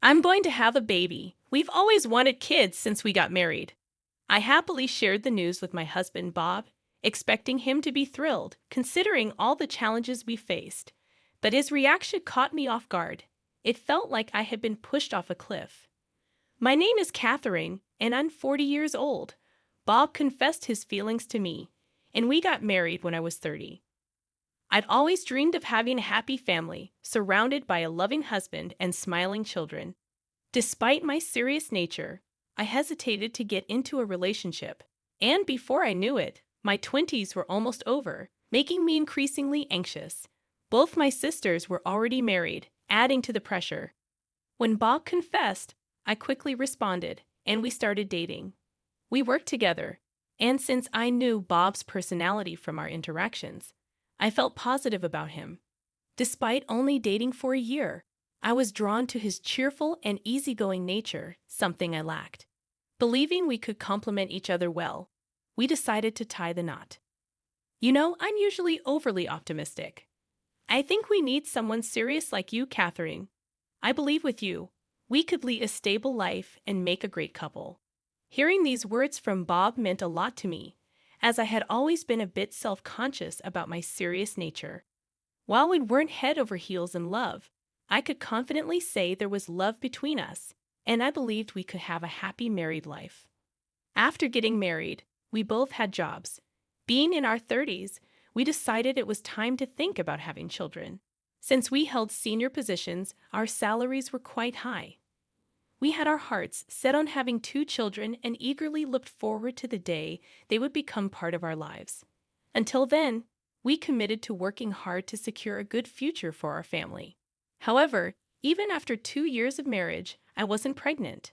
I'm going to have a baby. We've always wanted kids since we got married. I happily shared the news with my husband, Bob, expecting him to be thrilled, considering all the challenges we faced. But his reaction caught me off guard. It felt like I had been pushed off a cliff. My name is Catherine, and I'm 40 years old. Bob confessed his feelings to me, and we got married when I was 30. I'd always dreamed of having a happy family, surrounded by a loving husband and smiling children. Despite my serious nature, I hesitated to get into a relationship, and before I knew it, my 20s were almost over, making me increasingly anxious. Both my sisters were already married, adding to the pressure. When Bob confessed, I quickly responded, and we started dating. We worked together, and since I knew Bob's personality from our interactions, I felt positive about him. Despite only dating for a year, I was drawn to his cheerful and easygoing nature, something I lacked. Believing we could complement each other well, we decided to tie the knot. I'm usually overly optimistic. I think we need someone serious like you, Catherine. I believe with you, we could lead a stable life and make a great couple. Hearing these words from Bob meant a lot to me, as I had always been a bit self-conscious about my serious nature. While we weren't head over heels in love, I could confidently say there was love between us, and I believed we could have a happy married life. After getting married, we both had jobs. Being in our 30s, we decided it was time to think about having children. Since we held senior positions, our salaries were quite high. We had our hearts set on having 2 children and eagerly looked forward to the day they would become part of our lives. Until then, we committed to working hard to secure a good future for our family. However, even after 2 years of marriage, I wasn't pregnant.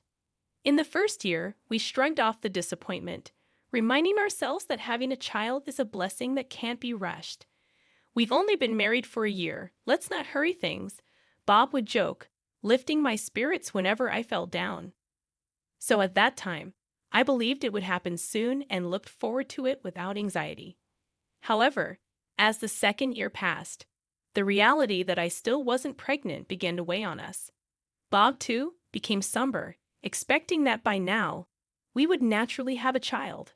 In the first year, we shrugged off the disappointment, reminding ourselves that having a child is a blessing that can't be rushed. "We've only been married for a year. Let's not hurry things," Bob would joke, lifting my spirits whenever I fell down. So at that time, I believed it would happen soon and looked forward to it without anxiety. However, as the second year passed, the reality that I still wasn't pregnant began to weigh on us. Bob, too, became somber, expecting that by now, we would naturally have a child.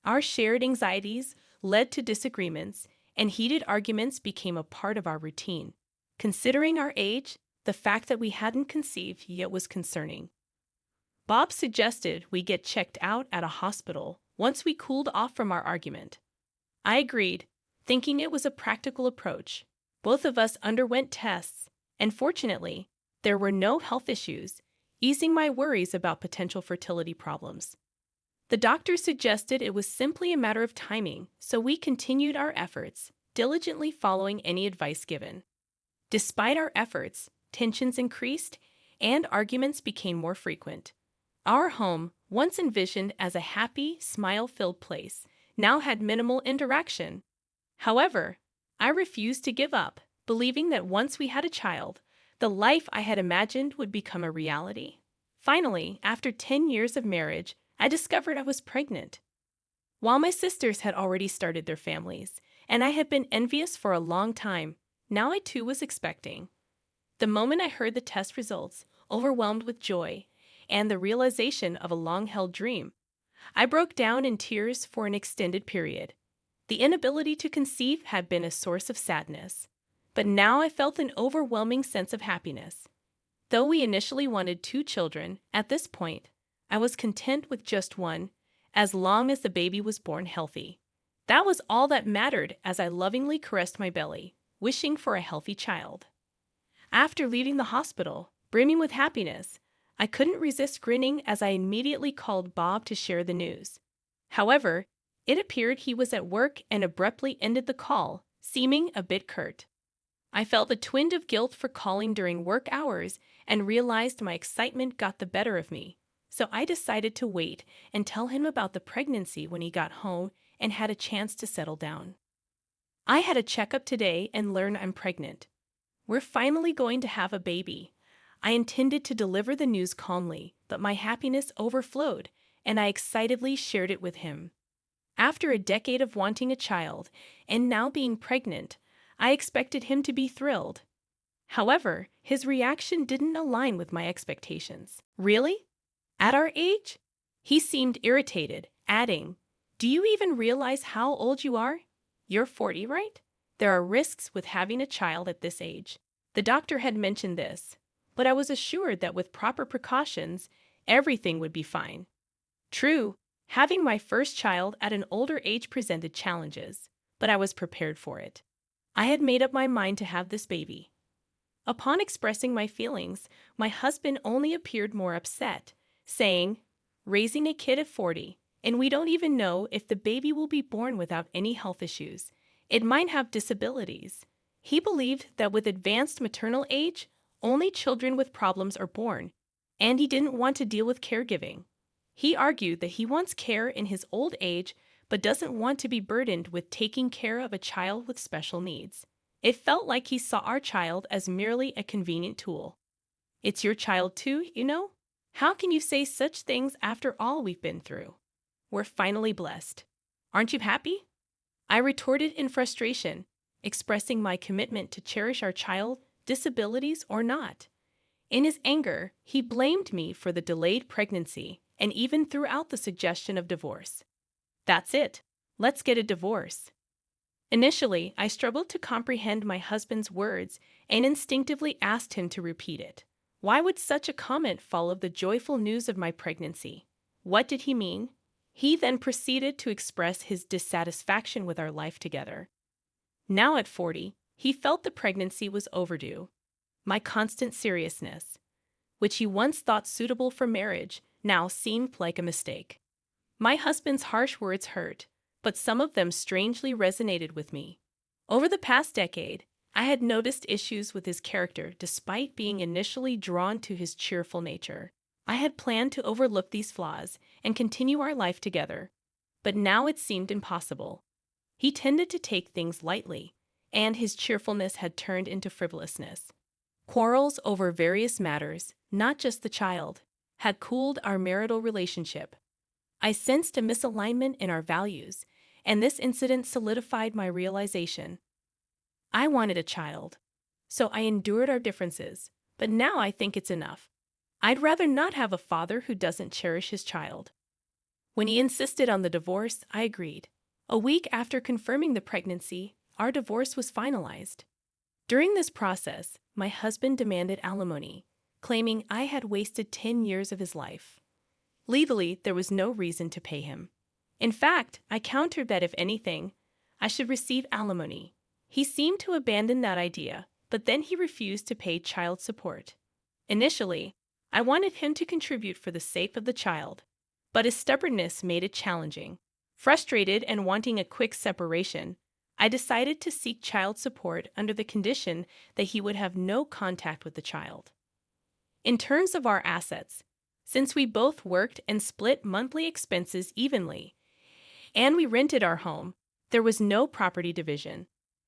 Our shared anxieties led to disagreements, and heated arguments became a part of our routine. Considering our age, the fact that we hadn't conceived yet was concerning. Bob suggested we get checked out at a hospital once we cooled off from our argument. I agreed, thinking it was a practical approach. Both of us underwent tests, and fortunately, there were no health issues, easing my worries about potential fertility problems. The doctor suggested it was simply a matter of timing, so we continued our efforts, diligently following any advice given. Despite our efforts, tensions increased, and arguments became more frequent. Our home, once envisioned as a happy, smile-filled place, now had minimal interaction. However, I refused to give up, believing that once we had a child, the life I had imagined would become a reality. Finally, after 10 years of marriage, I discovered I was pregnant. While my sisters had already started their families, and I had been envious for a long time, now I too was expecting. The moment I heard the test results, overwhelmed with joy and the realization of a long-held dream, I broke down in tears for an extended period. The inability to conceive had been a source of sadness, but now I felt an overwhelming sense of happiness. Though we initially wanted 2 children, at this point, I was content with just one, as long as the baby was born healthy. That was all that mattered as I lovingly caressed my belly, wishing for a healthy child. After leaving the hospital, brimming with happiness, I couldn't resist grinning as I immediately called Bob to share the news. However, it appeared he was at work and abruptly ended the call, seeming a bit curt. I felt a twinge of guilt for calling during work hours and realized my excitement got the better of me, so I decided to wait and tell him about the pregnancy when he got home and had a chance to settle down. "I had a checkup today and learned I'm pregnant. We're finally going to have a baby." I intended to deliver the news calmly, but my happiness overflowed, and I excitedly shared it with him. After a decade of wanting a child, and now being pregnant, I expected him to be thrilled. However, his reaction didn't align with my expectations. Really? At our age? He seemed irritated, adding, "Do you even realize how old you are? You're 40, right? There are risks with having a child at this age." The doctor had mentioned this, but I was assured that with proper precautions, everything would be fine. True, having my first child at an older age presented challenges, but I was prepared for it. I had made up my mind to have this baby. Upon expressing my feelings, my husband only appeared more upset, saying, "Raising a kid at 40, and we don't even know if the baby will be born without any health issues. It might have disabilities." He believed that with advanced maternal age, only children with problems are born, and he didn't want to deal with caregiving. He argued that he wants care in his old age but doesn't want to be burdened with taking care of a child with special needs. It felt like he saw our child as merely a convenient tool. "It's your child too, you know? How can you say such things after all we've been through? We're finally blessed. Aren't you happy?" I retorted in frustration, expressing my commitment to cherish our child, disabilities or not. In his anger, he blamed me for the delayed pregnancy and even threw out the suggestion of divorce. "That's it. Let's get a divorce." Initially, I struggled to comprehend my husband's words and instinctively asked him to repeat it. Why would such a comment follow the joyful news of my pregnancy? What did he mean? He then proceeded to express his dissatisfaction with our life together. Now at 40, he felt the pregnancy was overdue. My constant seriousness, which he once thought suitable for marriage, now seemed like a mistake. My husband's harsh words hurt, but some of them strangely resonated with me. Over the past decade, I had noticed issues with his character despite being initially drawn to his cheerful nature. I had planned to overlook these flaws and continue our life together, but now it seemed impossible. He tended to take things lightly, and his cheerfulness had turned into frivolousness. Quarrels over various matters, not just the child, had cooled our marital relationship. I sensed a misalignment in our values, and this incident solidified my realization. I wanted a child, so I endured our differences, but now I think it's enough. I'd rather not have a father who doesn't cherish his child. When he insisted on the divorce, I agreed. A week after confirming the pregnancy, our divorce was finalized. During this process, my husband demanded alimony, claiming I had wasted 10 years of his life. Legally, there was no reason to pay him. In fact, I countered that if anything, I should receive alimony. He seemed to abandon that idea, but then he refused to pay child support. Initially, I wanted him to contribute for the sake of the child, but his stubbornness made it challenging. Frustrated and wanting a quick separation, I decided to seek child support under the condition that he would have no contact with the child. In terms of our assets, since we both worked and split monthly expenses evenly, and we rented our home, there was no property division.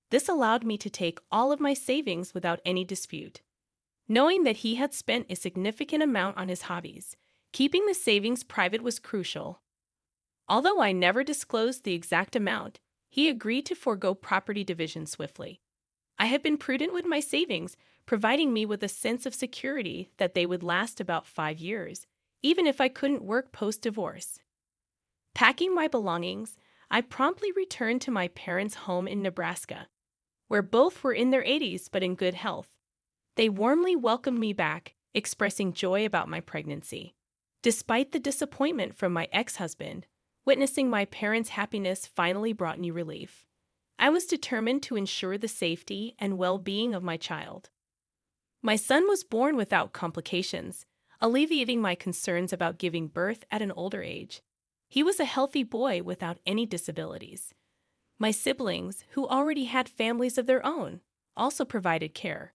This allowed me to take all of my savings without any dispute. Knowing that he had spent a significant amount on his hobbies, keeping the savings private was crucial. Although I never disclosed the exact amount, he agreed to forego property division swiftly. I had been prudent with my savings, providing me with a sense of security that they would last about 5 years, even if I couldn't work post-divorce. Packing my belongings, I promptly returned to my parents' home in Nebraska, where both were in their 80s but in good health. They warmly welcomed me back, expressing joy about my pregnancy. Despite the disappointment from my ex-husband, witnessing my parents' happiness finally brought me relief. I was determined to ensure the safety and well-being of my child. My son was born without complications, alleviating my concerns about giving birth at an older age. He was a healthy boy without any disabilities. My siblings, who already had families of their own, also provided care.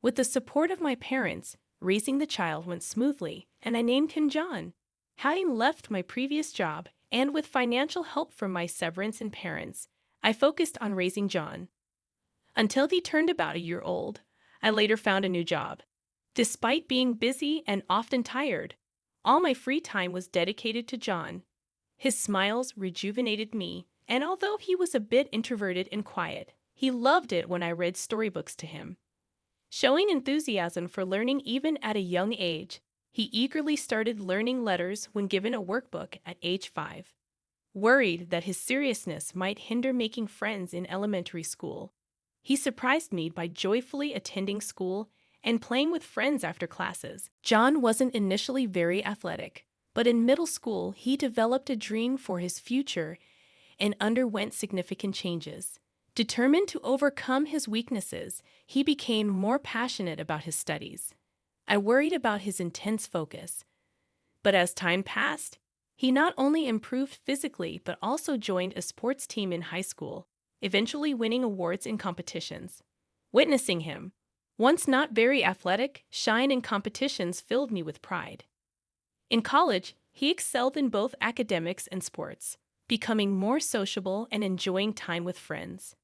With the support of my parents, raising the child went smoothly, and I named him John. Having left my previous job, and with financial help from my severance and parents, I focused on raising John. Until he turned about a year old, I later found a new job. Despite being busy and often tired, all my free time was dedicated to John. His smiles rejuvenated me, and although he was a bit introverted and quiet, he loved it when I read storybooks to him. Showing enthusiasm for learning even at a young age, he eagerly started learning letters when given a workbook at age 5. Worried that his seriousness might hinder making friends in elementary school, he surprised me by joyfully attending school and playing with friends after classes. John wasn't initially very athletic, but in middle school he developed a dream for his future and underwent significant changes. Determined to overcome his weaknesses, he became more passionate about his studies. I worried about his intense focus, but as time passed, he not only improved physically but also joined a sports team in high school, eventually winning awards in competitions. Witnessing him, once not very athletic, shine in competitions filled me with pride. In college, he excelled in both academics and sports, becoming more sociable and enjoying time with friends.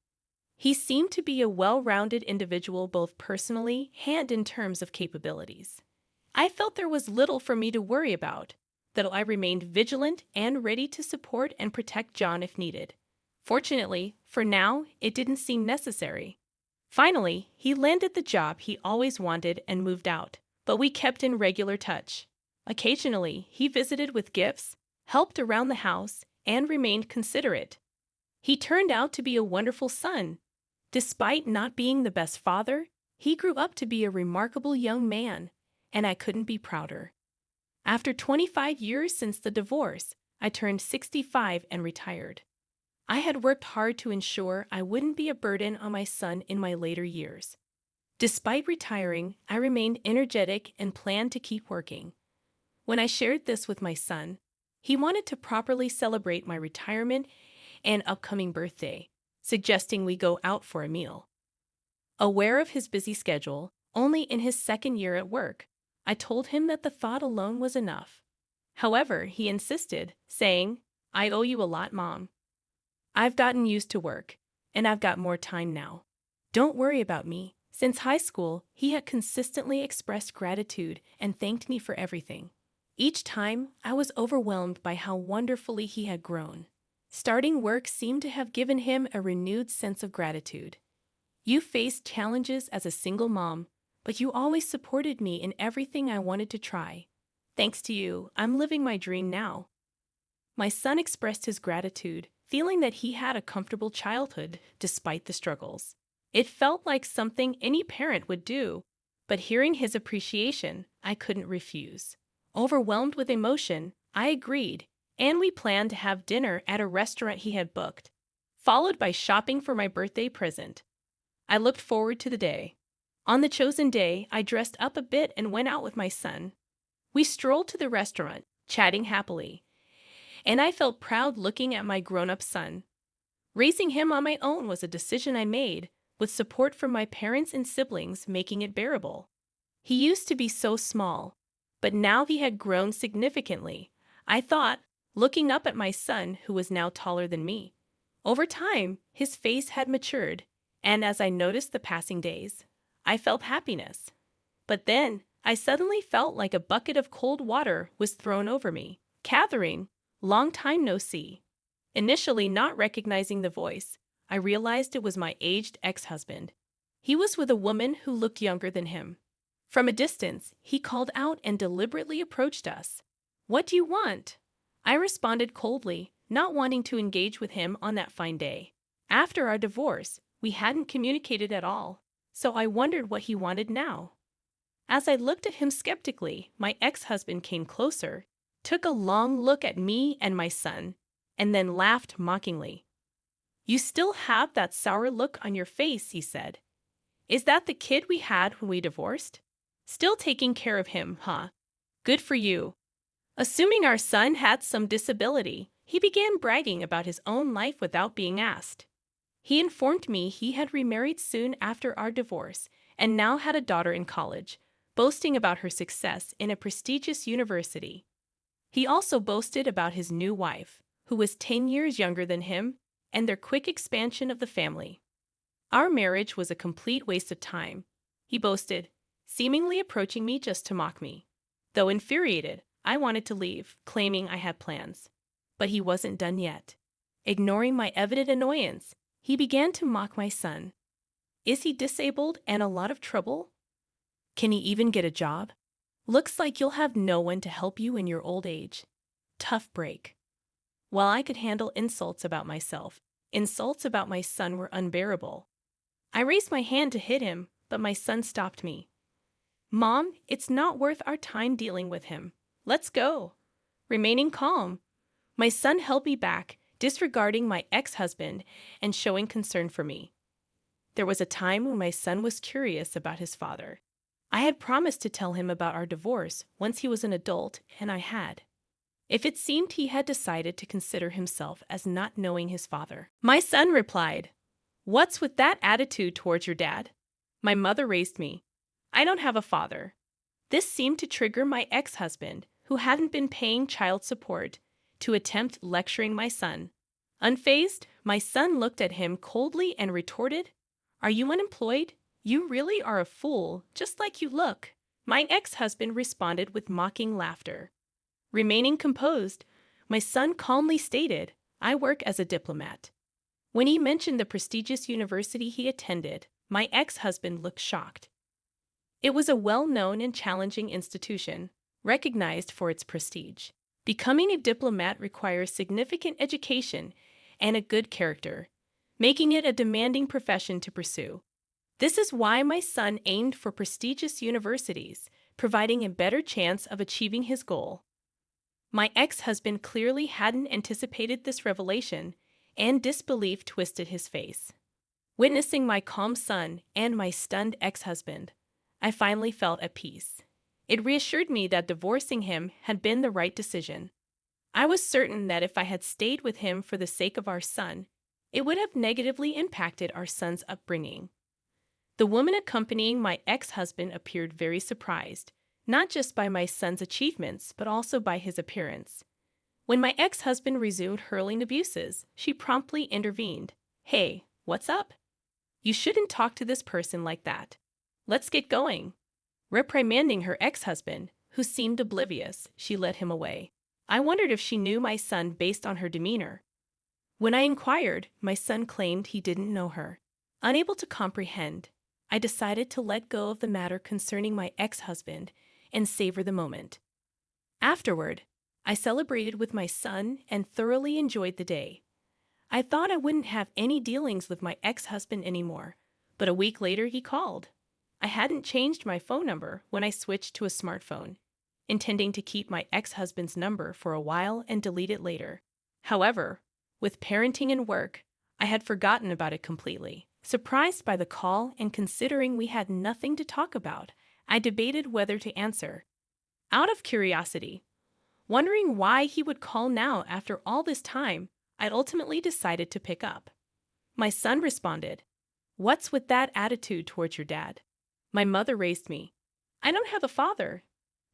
He seemed to be a well-rounded individual both personally and in terms of capabilities. I felt there was little for me to worry about, that I remained vigilant and ready to support and protect John if needed. Fortunately, for now, it didn't seem necessary. Finally, he landed the job he always wanted and moved out, but we kept in regular touch. Occasionally, he visited with gifts, helped around the house, and remained considerate. He turned out to be a wonderful son. Despite not being the best father, he grew up to be a remarkable young man, and I couldn't be prouder. After 25 years since the divorce, I turned 65 and retired. I had worked hard to ensure I wouldn't be a burden on my son in my later years. Despite retiring, I remained energetic and planned to keep working. When I shared this with my son, he wanted to properly celebrate my retirement and upcoming birthday, suggesting we go out for a meal. Aware of his busy schedule, only in his second year at work, I told him that the thought alone was enough. However, he insisted, saying, "I owe you a lot, Mom. I've gotten used to work, and I've got more time now. Don't worry about me." Since high school, he had consistently expressed gratitude and thanked me for everything. Each time, I was overwhelmed by how wonderfully he had grown. Starting work seemed to have given him a renewed sense of gratitude. "You faced challenges as a single mom, but you always supported me in everything I wanted to try. Thanks to you, I'm living my dream now." My son expressed his gratitude, feeling that he had a comfortable childhood despite the struggles. It felt like something any parent would do, but hearing his appreciation, I couldn't refuse. Overwhelmed with emotion, I agreed, and we planned to have dinner at a restaurant he had booked, followed by shopping for my birthday present. I looked forward to the day. On the chosen day, I dressed up a bit and went out with my son. We strolled to the restaurant, chatting happily, and I felt proud looking at my grown-up son. Raising him on my own was a decision I made, with support from my parents and siblings making it bearable. He used to be so small, but now he had grown significantly, I thought, looking up at my son who was now taller than me. Over time, his face had matured, and as I noticed the passing days, I felt happiness. But then, I suddenly felt like a bucket of cold water was thrown over me. "Catherine, long time no see." Initially not recognizing the voice, I realized it was my aged ex-husband. He was with a woman who looked younger than him. From a distance, he called out and deliberately approached us. "What do you want?" I responded coldly, not wanting to engage with him on that fine day. After our divorce, we hadn't communicated at all, so I wondered what he wanted now. As I looked at him skeptically, my ex-husband came closer, took a long look at me and my son, and then laughed mockingly. "You still have that sour look on your face," he said. "Is that the kid we had when we divorced? Still taking care of him, huh? Good for you." Assuming our son had some disability, he began bragging about his own life without being asked. He informed me he had remarried soon after our divorce and now had a daughter in college, boasting about her success in a prestigious university. He also boasted about his new wife, who was 10 years younger than him, and their quick expansion of the family. "Our marriage was a complete waste of time," he boasted, seemingly approaching me just to mock me. Though infuriated, I wanted to leave, claiming I had plans. But he wasn't done yet. Ignoring my evident annoyance, he began to mock my son. "Is he disabled and a lot of trouble? Can he even get a job? Looks like you'll have no one to help you in your old age. Tough break. While I could handle insults about myself, insults about my son were unbearable. I raised my hand to hit him, but my son stopped me. Mom, it's not worth our time dealing with him. Let's go. Remaining calm, my son held me back, disregarding my ex-husband and showing concern for me. There was a time when my son was curious about his father. I had promised to tell him about our divorce once he was an adult, and I had. If it seemed he had decided to consider himself as not knowing his father. My son replied, "What's with that attitude towards your dad?" My mother raised me. I don't have a father. This seemed to trigger my ex-husband, who hadn't been paying child support, to attempt lecturing my son. Unfazed, my son looked at him coldly and retorted, "Are you unemployed? You really are a fool, just like you look." My ex-husband responded with mocking laughter. Remaining composed, my son calmly stated, "I work as a diplomat." When he mentioned the prestigious university he attended, my ex-husband looked shocked. It was a well-known and challenging institution, recognized for its prestige. Becoming a diplomat requires significant education and a good character, making it a demanding profession to pursue. This is why my son aimed for prestigious universities, providing a better chance of achieving his goal. My ex-husband clearly hadn't anticipated this revelation, and disbelief twisted his face. Witnessing my calm son and my stunned ex-husband, I finally felt at peace. It reassured me that divorcing him had been the right decision. I was certain that if I had stayed with him for the sake of our son, it would have negatively impacted our son's upbringing. The woman accompanying my ex-husband appeared very surprised, not just by my son's achievements, but also by his appearance. When my ex-husband resumed hurling abuses, she promptly intervened. "Hey, what's up? You shouldn't talk to this person like that. Let's get going." Reprimanding her ex-husband, who seemed oblivious, she led him away. I wondered if she knew my son based on her demeanor. When I inquired, my son claimed he didn't know her. Unable to comprehend, I decided to let go of the matter concerning my ex-husband and savor the moment. Afterward, I celebrated with my son and thoroughly enjoyed the day. I thought I wouldn't have any dealings with my ex-husband anymore, but a week later he called. I hadn't changed my phone number when I switched to a smartphone, intending to keep my ex-husband's number for a while and delete it later. However, with parenting and work, I had forgotten about it completely. Surprised by the call and considering we had nothing to talk about, I debated whether to answer. Out of curiosity, wondering why he would call now after all this time, I ultimately decided to pick up. My son responded, "What's with that attitude towards your dad?" My mother raised me. I don't have a father.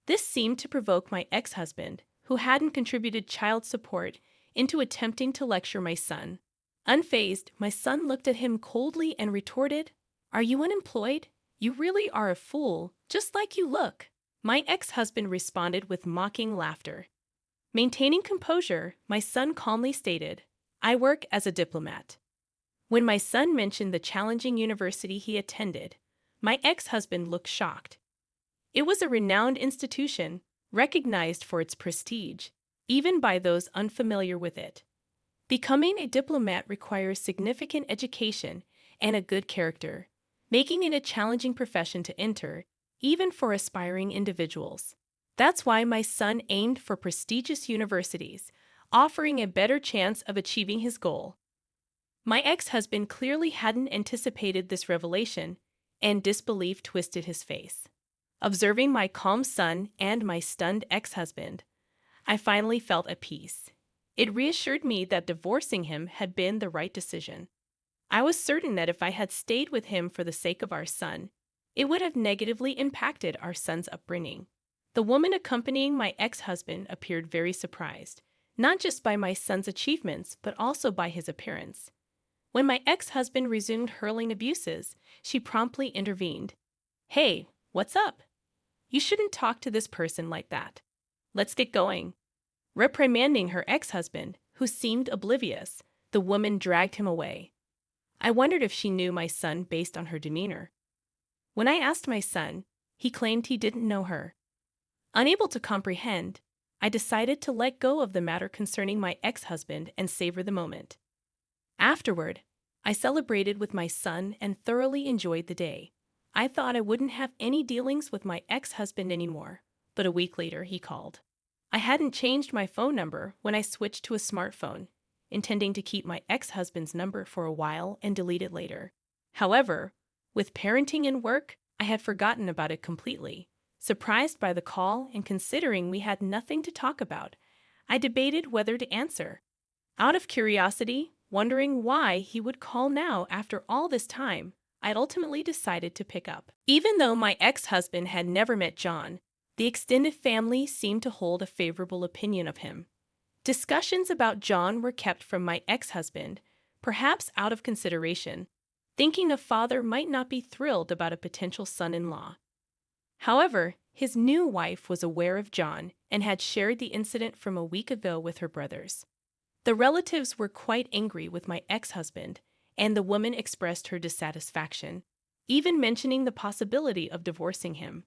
This seemed to provoke my ex-husband, who hadn't contributed child support, into attempting to lecture my son. Unfazed, my son looked at him coldly and retorted, "Are you unemployed? You really are a fool, just like you look." My ex-husband responded with mocking laughter. Maintaining composure, my son calmly stated, "I work as a diplomat." When my son mentioned the challenging university he attended, my ex-husband looked shocked. It was a renowned institution, recognized for its prestige, even by those unfamiliar with it. Becoming a diplomat requires significant education and a good character, making it a challenging profession to enter, even for aspiring individuals. That's why my son aimed for prestigious universities, offering a better chance of achieving his goal. My ex-husband clearly hadn't anticipated this revelation, and disbelief twisted his face. Observing my calm son and my stunned ex-husband, I finally felt at peace. It reassured me that divorcing him had been the right decision. I was certain that if I had stayed with him for the sake of our son, it would have negatively impacted our son's upbringing. The woman accompanying my ex-husband appeared very surprised, not just by my son's achievements, but also by his appearance. When my ex-husband resumed hurling abuses, she promptly intervened. "Hey, what's up? You shouldn't talk to this person like that. Let's get going." Reprimanding her ex-husband, who seemed oblivious, the woman dragged him away. I wondered if she knew my son based on her demeanor. When I asked my son, He claimed he didn't know her. Unable to comprehend, I decided to let go of the matter concerning my ex-husband and savor the moment. Afterward, I celebrated with my son and thoroughly enjoyed the day. I thought I wouldn't have any dealings with my ex-husband anymore, but a week later he called. I hadn't changed my phone number when I switched to a smartphone, intending to keep my ex-husband's number for a while and delete it later. However, with parenting and work, I had forgotten about it completely. Surprised by the call and considering we had nothing to talk about, I debated whether to answer. Out of curiosity, wondering why he would call now after all this time, I'd ultimately decided to pick up. Even though my ex-husband had never met John, the extended family seemed to hold a favorable opinion of him. Discussions about John were kept from my ex-husband, perhaps out of consideration, thinking a father might not be thrilled about a potential son-in-law. However, his new wife was aware of John and had shared the incident from a week ago with her brothers. The relatives were quite angry with my ex-husband, and the woman expressed her dissatisfaction, even mentioning the possibility of divorcing him.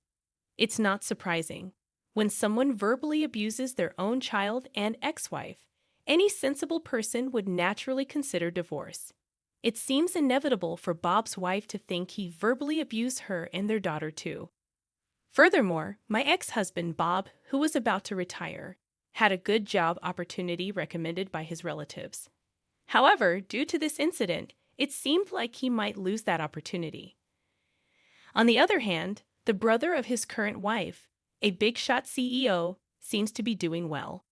It's not surprising. When someone verbally abuses their own child and ex-wife, any sensible person would naturally consider divorce. It seems inevitable for Bob's wife to think he verbally abused her and their daughter too. Furthermore, my ex-husband Bob, who was about to retire, had a good job opportunity recommended by his relatives. However, due to this incident, it seemed like he might lose that opportunity. On the other hand, the brother of his current wife, a big-shot CEO, seems to be doing well.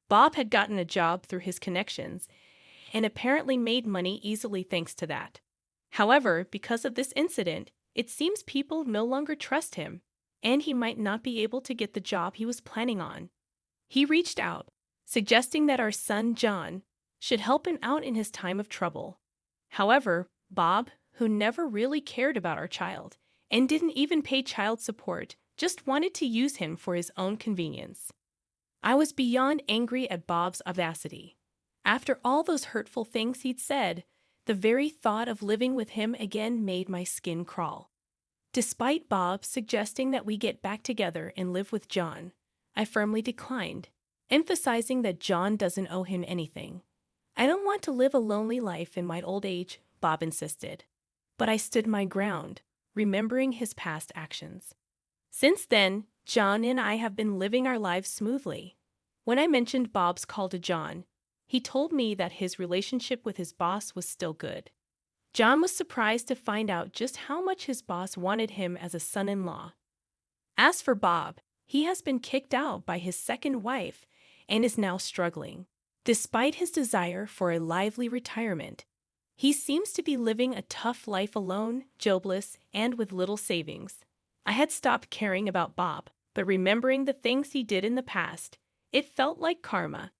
Bob had gotten a job through his connections and apparently made money easily thanks to that. However, because of this incident, it seems people no longer trust him, and he might not be able to get the job he was planning on. He reached out, suggesting that our son John should help him out in his time of trouble. However, Bob, who never really cared about our child and didn't even pay child support, just wanted to use him for his own convenience. I was beyond angry at Bob's audacity. After all those hurtful things he'd said, the very thought of living with him again made my skin crawl. Despite Bob suggesting that we get back together and live with John, I firmly declined, emphasizing that John doesn't owe him anything. I don't want to live a lonely life in my old age, Bob insisted. But I stood my ground, remembering his past actions. Since then, John and I have been living our lives smoothly. When I mentioned Bob's call to John, he told me that his relationship with his boss was still good. John was surprised to find out just how much his boss wanted him as a son-in-law. As for Bob, he has been kicked out by his second wife and is now struggling. Despite his desire for a lively retirement, he seems to be living a tough life alone, jobless, and with little savings. I had stopped caring about Bob, but remembering the things he did in the past, it felt like karma.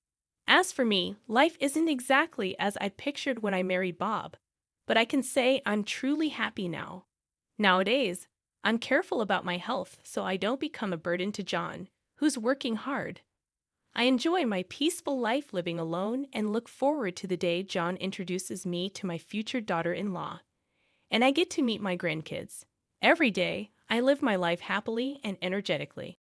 As for me, life isn't exactly as I pictured when I married Bob, but I can say I'm truly happy now. Nowadays, I'm careful about my health so I don't become a burden to John, who's working hard. I enjoy my peaceful life living alone and look forward to the day John introduces me to my future daughter-in-law, and I get to meet my grandkids. Every day, I live my life happily and energetically.